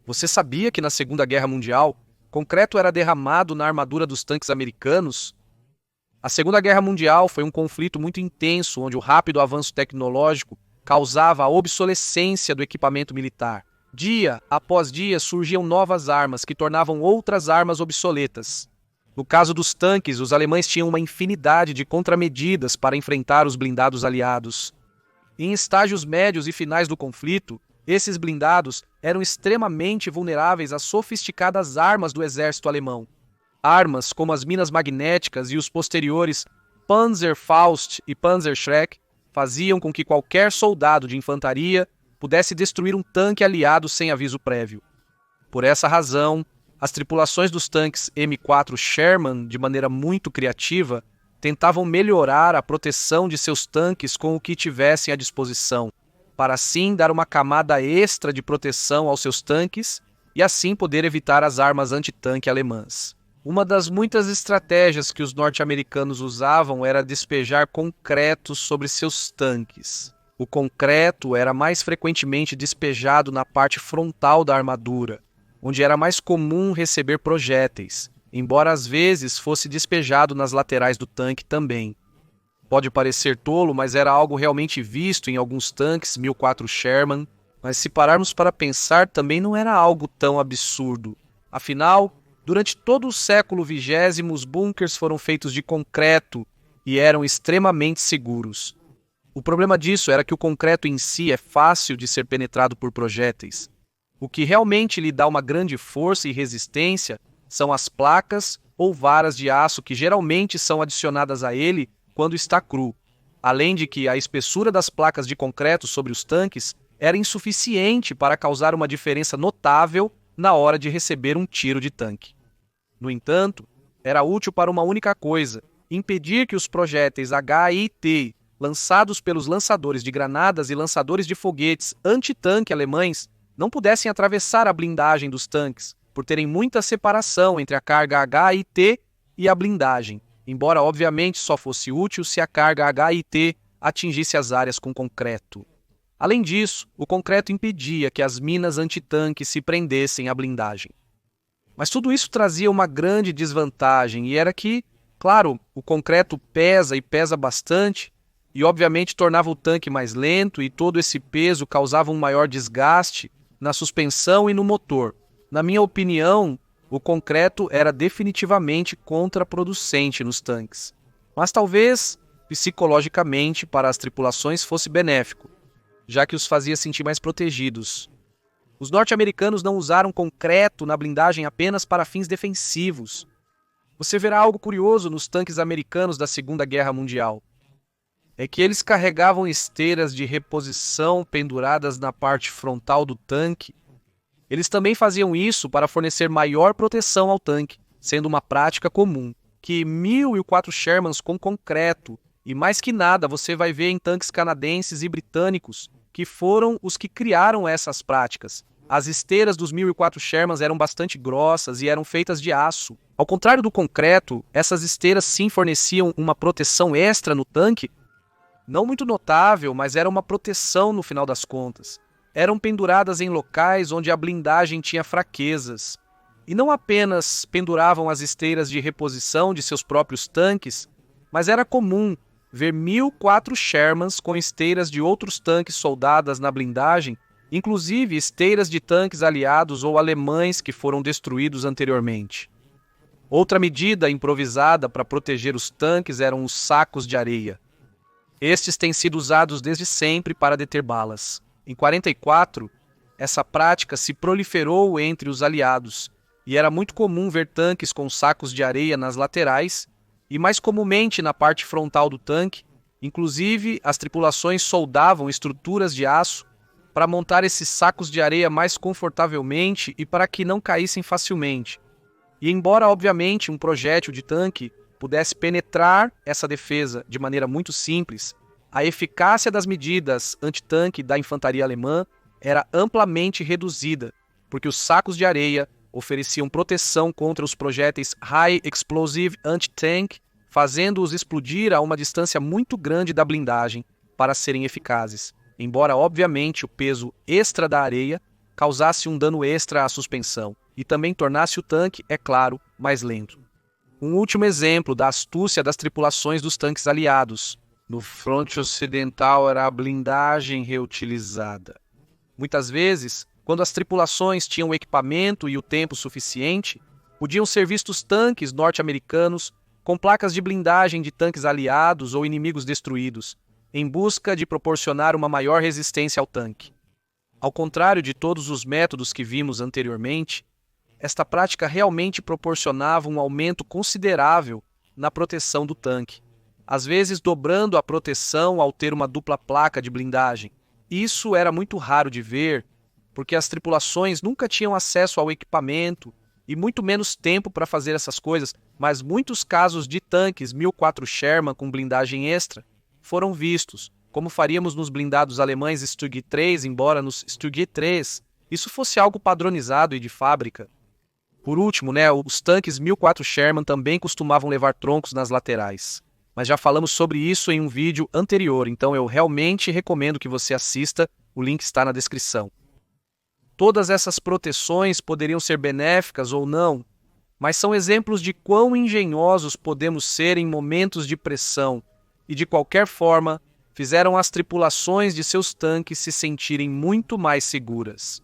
Você sabia que na Segunda Guerra Mundial, concreto era derramado na armadura dos tanques americanos? A Segunda Guerra Mundial foi um conflito muito intenso, onde o rápido avanço tecnológico causava a obsolescência do equipamento militar. Dia após dia surgiam novas armas que tornavam outras armas obsoletas. No caso dos tanques, os alemães tinham uma infinidade de contramedidas para enfrentar os blindados aliados. Em estágios médios e finais do conflito, esses blindados eram extremamente vulneráveis às sofisticadas armas do exército alemão. Armas como as minas magnéticas e os posteriores Panzerfaust e Panzerschreck faziam com que qualquer soldado de infantaria pudesse destruir um tanque aliado sem aviso prévio. Por essa razão, as tripulações dos tanques M4 Sherman, de maneira muito criativa, tentavam melhorar a proteção de seus tanques com o que tivessem à disposição, para assim dar uma camada extra de proteção aos seus tanques e assim poder evitar as armas antitanque alemãs. Uma das muitas estratégias que os norte-americanos usavam era despejar concreto sobre seus tanques. O concreto era mais frequentemente despejado na parte frontal da armadura, onde era mais comum receber projéteis, embora às vezes fosse despejado nas laterais do tanque também. Pode parecer tolo, mas era algo realmente visto em alguns tanques M4 Sherman, mas se pararmos para pensar, também não era algo tão absurdo. Afinal, durante todo o século XX, os bunkers foram feitos de concreto e eram extremamente seguros. O problema disso era que o concreto em si é fácil de ser penetrado por projéteis. O que realmente lhe dá uma grande força e resistência são as placas ou varas de aço que geralmente são adicionadas a ele quando está cru, além de que a espessura das placas de concreto sobre os tanques era insuficiente para causar uma diferença notável na hora de receber um tiro de tanque. No entanto, era útil para uma única coisa: impedir que os projéteis HIT lançados pelos lançadores de granadas e lançadores de foguetes anti-tanque alemães não pudessem atravessar a blindagem dos tanques, por terem muita separação entre a carga HIT e a blindagem, embora obviamente só fosse útil se a carga HIT atingisse as áreas com concreto. Além disso, o concreto impedia que as minas antitanque se prendessem à blindagem. Mas tudo isso trazia uma grande desvantagem, e era que, claro, o concreto pesa e pesa bastante, e obviamente tornava o tanque mais lento, e todo esse peso causava um maior desgaste na suspensão e no motor. Na minha opinião, o concreto era definitivamente contraproducente nos tanques. Mas talvez, psicologicamente, para as tripulações fosse benéfico, já que os fazia sentir mais protegidos. Os norte-americanos não usaram concreto na blindagem apenas para fins defensivos. Você verá algo curioso nos tanques americanos da Segunda Guerra Mundial. É que eles carregavam esteiras de reposição penduradas na parte frontal do tanque. Eles também faziam isso para fornecer maior proteção ao tanque, sendo uma prática comum, que 1004 Shermans com concreto, e mais que nada você vai ver em tanques canadenses e britânicos, que foram os que criaram essas práticas. As esteiras dos 1004 Shermans eram bastante grossas e eram feitas de aço. Ao contrário do concreto, essas esteiras sim forneciam uma proteção extra no tanque, não muito notável, mas era uma proteção no final das contas. Eram penduradas em locais onde a blindagem tinha fraquezas. E não apenas penduravam as esteiras de reposição de seus próprios tanques, mas era comum ver 1004 Shermans com esteiras de outros tanques soldadas na blindagem, inclusive esteiras de tanques aliados ou alemães que foram destruídos anteriormente. Outra medida improvisada para proteger os tanques eram os sacos de areia. Estes têm sido usados desde sempre para deter balas. Em 1944, essa prática se proliferou entre os aliados, e era muito comum ver tanques com sacos de areia nas laterais, e mais comumente na parte frontal do tanque. Inclusive, as tripulações soldavam estruturas de aço para montar esses sacos de areia mais confortavelmente e para que não caíssem facilmente. E embora, obviamente, um projétil de tanque pudesse penetrar essa defesa de maneira muito simples, a eficácia das medidas antitanque da infantaria alemã era amplamente reduzida, porque os sacos de areia ofereciam proteção contra os projéteis High Explosive Anti-Tank, fazendo-os explodir a uma distância muito grande da blindagem para serem eficazes, embora obviamente o peso extra da areia causasse um dano extra à suspensão e também tornasse o tanque, é claro, mais lento. Um último exemplo da astúcia das tripulações dos tanques aliados. No fronte ocidental era a blindagem reutilizada. Muitas vezes, quando as tripulações tinham o equipamento e o tempo suficiente, podiam ser vistos tanques norte-americanos com placas de blindagem de tanques aliados ou inimigos destruídos, em busca de proporcionar uma maior resistência ao tanque. Ao contrário de todos os métodos que vimos anteriormente, esta prática realmente proporcionava um aumento considerável na proteção do tanque, às vezes dobrando a proteção ao ter uma dupla placa de blindagem. Isso era muito raro de ver, porque as tripulações nunca tinham acesso ao equipamento e muito menos tempo para fazer essas coisas, mas muitos casos de tanques 1004 Sherman com blindagem extra foram vistos, como faríamos nos blindados alemães Stug 3, embora nos Stug 3 isso fosse algo padronizado e de fábrica. Por último, os tanques 1004 Sherman também costumavam levar troncos nas laterais. Mas já falamos sobre isso em um vídeo anterior, então eu realmente recomendo que você assista, o link está na descrição. Todas essas proteções poderiam ser benéficas ou não, mas são exemplos de quão engenhosos podemos ser em momentos de pressão e, de qualquer forma, fizeram as tripulações de seus tanques se sentirem muito mais seguras.